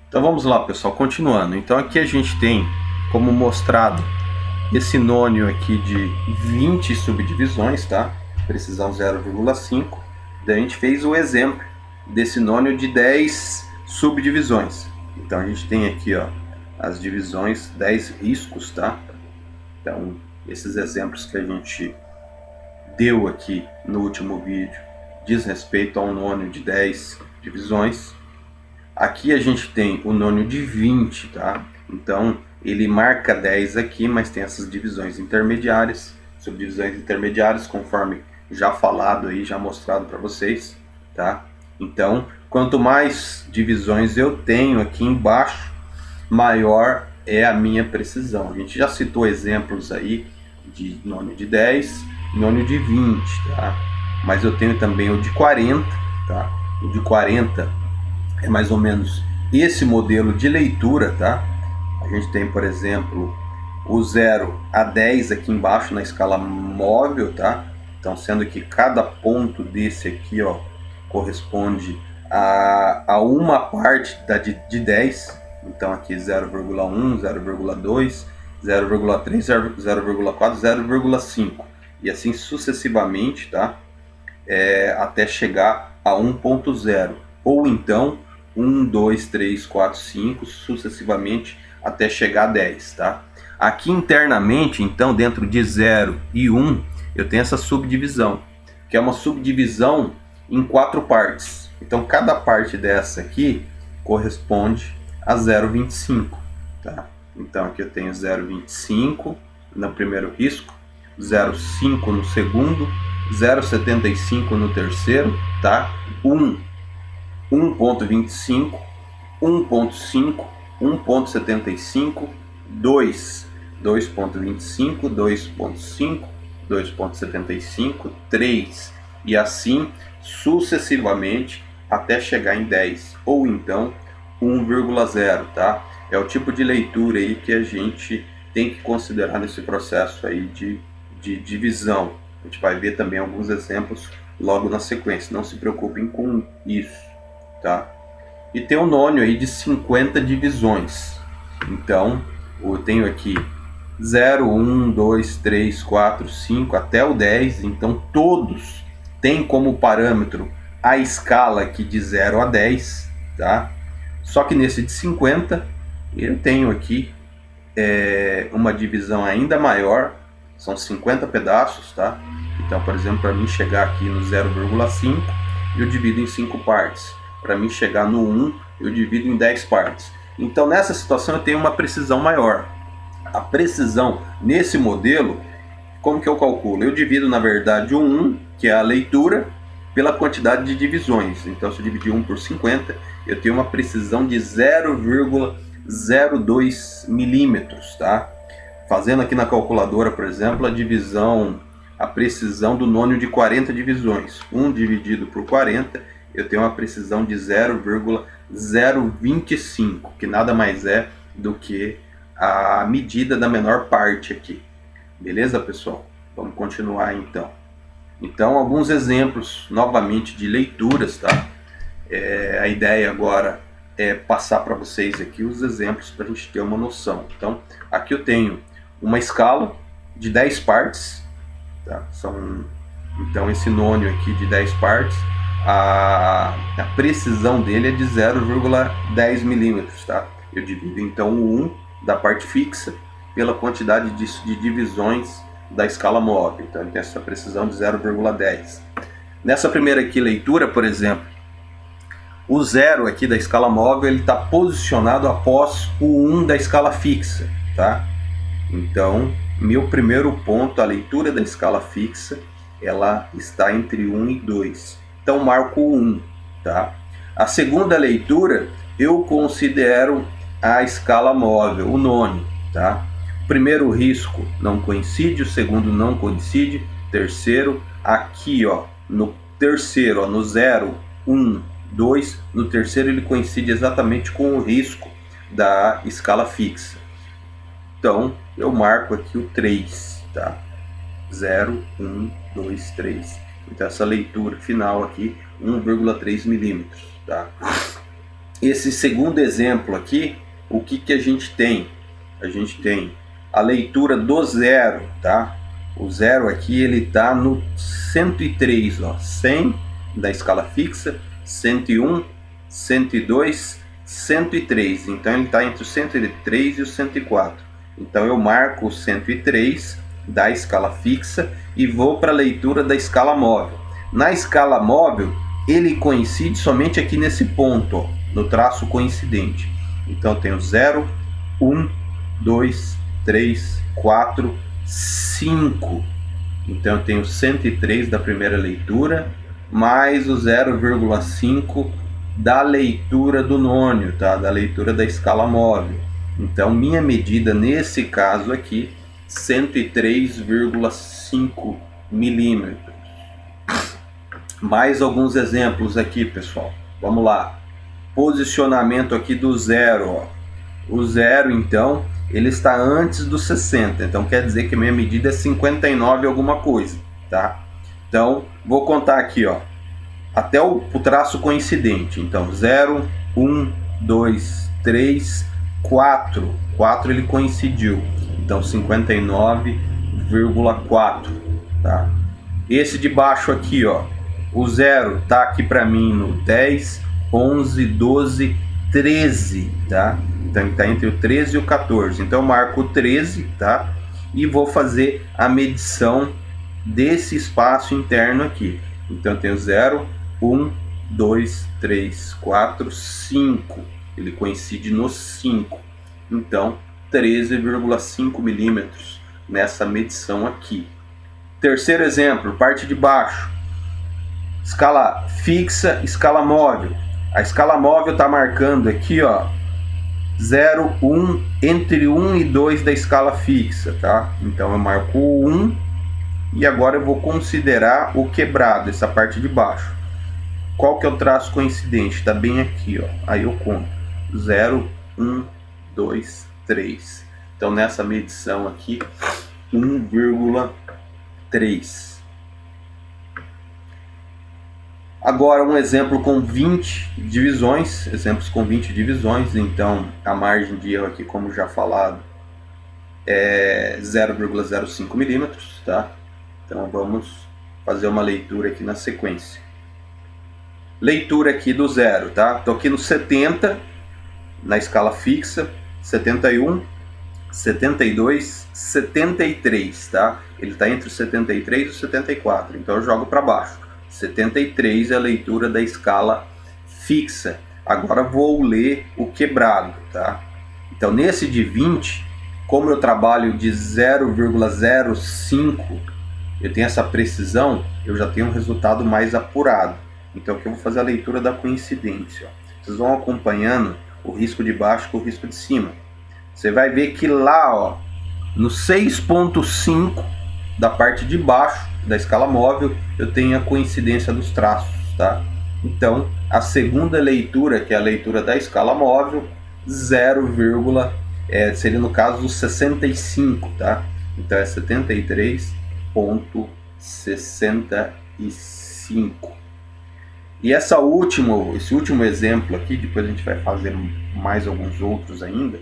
Então vamos lá, pessoal, continuando. Então aqui a gente tem como mostrado esse nônio aqui de 20 subdivisões, tá? Precisão 0,5. Daí a gente fez o exemplo desse nônio de 10 subdivisões. Então a gente tem aqui, ó, as divisões, 10 riscos, tá? Então esses exemplos que a gente deu aqui no último vídeo diz respeito a um nônio de 10 divisões. Aqui a gente tem o nônio de 20, tá? Então ele marca 10 aqui, mas tem essas divisões intermediárias, subdivisões intermediárias, conforme já falado aí, já mostrado para vocês, tá? Então, quanto mais divisões eu tenho aqui embaixo, maior é a minha precisão. A gente já citou exemplos aí de nônio de 10, nônio de 20, tá? Mas eu tenho também o de 40, tá? O de 40 é mais ou menos esse modelo de leitura, tá? A gente tem, por exemplo, o 0 a 10 aqui embaixo na escala móvel, tá? Então, sendo que cada ponto desse aqui, ó, corresponde a uma parte de 10. Então, aqui 0,1, 0,2, 0,3, 0,4, 0,5 e assim sucessivamente, tá? Até chegar a 1.0. Ou então 1, 2, 3, 4, 5, sucessivamente até chegar a 10, tá? Aqui internamente, então, dentro de 0 e 1, eu tenho essa subdivisão, que é uma subdivisão em 4 partes. Então, cada parte dessa aqui corresponde a 0,25, tá? Então, aqui eu tenho 0,25 no primeiro risco, 0,5 no segundo, 0,75 no terceiro, tá? 1.25, 1.5, 1.75, 2, 2.25, 2.5, 2.75, 3 e assim sucessivamente até chegar em 10 ou então 1,0, tá? É o tipo de leitura aí que a gente tem que considerar nesse processo aí de divisão. A gente vai ver também alguns exemplos logo na sequência, não se preocupem com isso, tá? E tem um nônio aí de 50 divisões. Então, eu tenho aqui 0, 1, 2, 3, 4, 5 até o 10. Então, todos têm como parâmetro a escala aqui de 0 a 10, tá? Só que nesse de 50, eu tenho aqui uma divisão ainda maior, são 50 pedaços, tá? Então, por exemplo, para mim chegar aqui no 0,5, eu divido em 5 partes. Para mim chegar no 1, eu divido em 10 partes. Então, nessa situação, eu tenho uma precisão maior. A precisão nesse modelo, como que eu calculo? Eu divido, na verdade, o 1, que é a leitura, pela quantidade de divisões. Então, se eu dividir 1 por 50, eu tenho uma precisão de 0,02 milímetros, tá? Fazendo aqui na calculadora, por exemplo, a precisão do nônio de 40 divisões. 1 dividido por 40, eu tenho uma precisão de 0,025, que nada mais é do que a medida da menor parte aqui. Beleza, pessoal? Vamos continuar então. Então, alguns exemplos, novamente, de leituras, tá? A ideia agora é passar para vocês aqui os exemplos para a gente ter uma noção. Então, aqui eu tenho uma escala de 10 partes, tá? Então, esse nônio aqui de 10 partes, a precisão dele é de 0,10 milímetros, tá? Eu divido então o 1 da parte fixa pela quantidade de divisões da escala móvel. Então ele tem essa precisão de 0,10. Nessa primeira aqui leitura, por exemplo, o 0 aqui da escala móvel ele está posicionado após o 1 da escala fixa, tá? Então, meu primeiro ponto, a leitura da escala fixa, ela está entre 1 e 2. Então, marco 1, tá? A segunda leitura, eu considero a escala móvel, o nônio, tá? O primeiro risco não coincide, o segundo não coincide, terceiro, aqui, ó, no terceiro, ó, no 0, 1, 2, no terceiro ele coincide exatamente com o risco da escala fixa. Então, eu marco aqui o 3, tá? 0, 1, 2, 3. Então, essa leitura final aqui, 1,3 milímetros, tá? esse segundo exemplo aqui, o que que a gente tem? A gente tem a leitura do zero, tá? O zero aqui ele está no 103, ó, 100 da escala fixa, 101, 102, 103. Então ele está entre o 103 e o 104. Então eu marco o 103 da escala fixa e vou para a leitura da escala móvel. Na escala móvel ele coincide somente aqui nesse ponto, ó, no traço coincidente. Então eu tenho 0, 1, 2, 3, 4, 5. Então eu tenho 103 da primeira leitura, mais o 0,5 da leitura do nônio, tá? Da leitura da escala móvel. Então minha medida nesse caso aqui, 103,5 milímetros. Mais alguns exemplos aqui, pessoal. Vamos lá. Posicionamento aqui do zero, ó. O zero, então, ele está antes do 60. Então, quer dizer que a minha medida é 59 alguma coisa, tá? Então, vou contar aqui, ó. Até o traço coincidente. Então, 0, 1, 2, 3, 4. 4 ele coincidiu. Então, 59,4, tá? Esse de baixo aqui, ó. O zero tá aqui para mim no 10, 11, 12, 13, tá? Então está entre o 13 e o 14. Então eu marco o 13, tá? E vou fazer a medição desse espaço interno aqui. Então eu tenho 0, 1, 2, 3, 4, 5. Ele coincide no 5. Então 13,5 milímetros nessa medição aqui. Terceiro exemplo, parte de baixo. Escala fixa, escala móvel. A escala móvel está marcando aqui, ó, 0, 1, entre 1 e 2 da escala fixa, tá? Então eu marco o 1 e agora eu vou considerar o quebrado, essa parte de baixo. Qual que é o traço coincidente? Está bem aqui, ó. Aí eu conto 0, 1, 2, 3. Então nessa medição aqui, 1,3. Agora um exemplo com 20 divisões, exemplos com 20 divisões, então a margem de erro aqui, como já falado, é 0,05 milímetros, tá? Então vamos fazer uma leitura aqui na sequência. Leitura aqui do zero, tá? Estou aqui no 70, na escala fixa, 71, 72, 73, tá? Ele está entre o 73 e o 74, então eu jogo para baixo. 73 é a leitura da escala fixa. Agora vou ler o quebrado, tá? Então nesse de 20, como eu trabalho de 0,05, eu tenho essa precisão, eu já tenho um resultado mais apurado. Então aqui eu vou fazer a leitura da coincidência, ó. Vocês vão acompanhando o risco de baixo com o risco de cima. Você vai ver que lá, ó, no 6,5 da parte de baixo da escala móvel, eu tenho a coincidência dos traços, tá? Então, a segunda leitura, que é a leitura da escala móvel, 0, seria no caso o 65, tá? Então é 73,65. E esse último exemplo aqui, depois a gente vai fazer mais alguns outros ainda,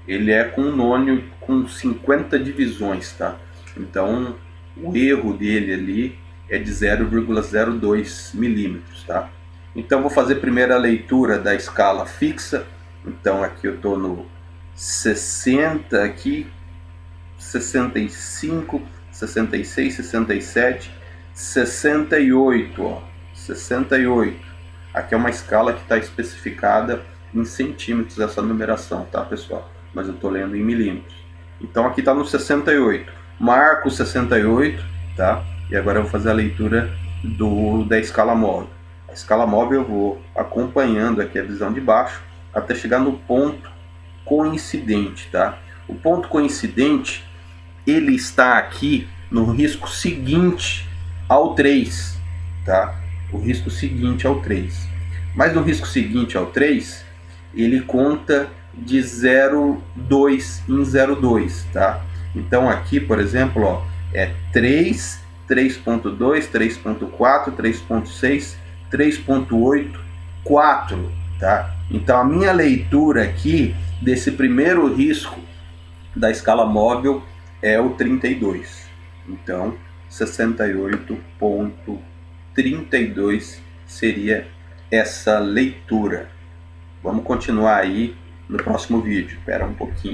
ele é com um nônio com 50 divisões, tá? Então, o erro dele ali é de 0,02 milímetros, tá? Então, vou fazer primeiro a leitura da escala fixa. Então, aqui eu estou no 60, aqui, 65, 66, 67, 68, ó, 68. Aqui é uma escala que está especificada em centímetros, essa numeração, tá, pessoal? Mas eu estou lendo em milímetros. Então, aqui está no 68. Marco 68, tá? E agora eu vou fazer a leitura da escala móvel. A escala móvel eu vou acompanhando aqui a visão de baixo até chegar no ponto coincidente, tá? O ponto coincidente, ele está aqui no risco seguinte ao 3, tá? O risco seguinte ao 3. Mas no risco seguinte ao 3, ele conta de 0,2 em 0,2, tá? Então aqui, por exemplo, ó, é 3, 3.2, 3.4, 3.6, 3.8, 4. tá? Então a minha leitura aqui desse primeiro risco da escala móvel é o 32. Então 68,32 seria essa leitura. Vamos continuar aí no próximo vídeo. Espera um pouquinho.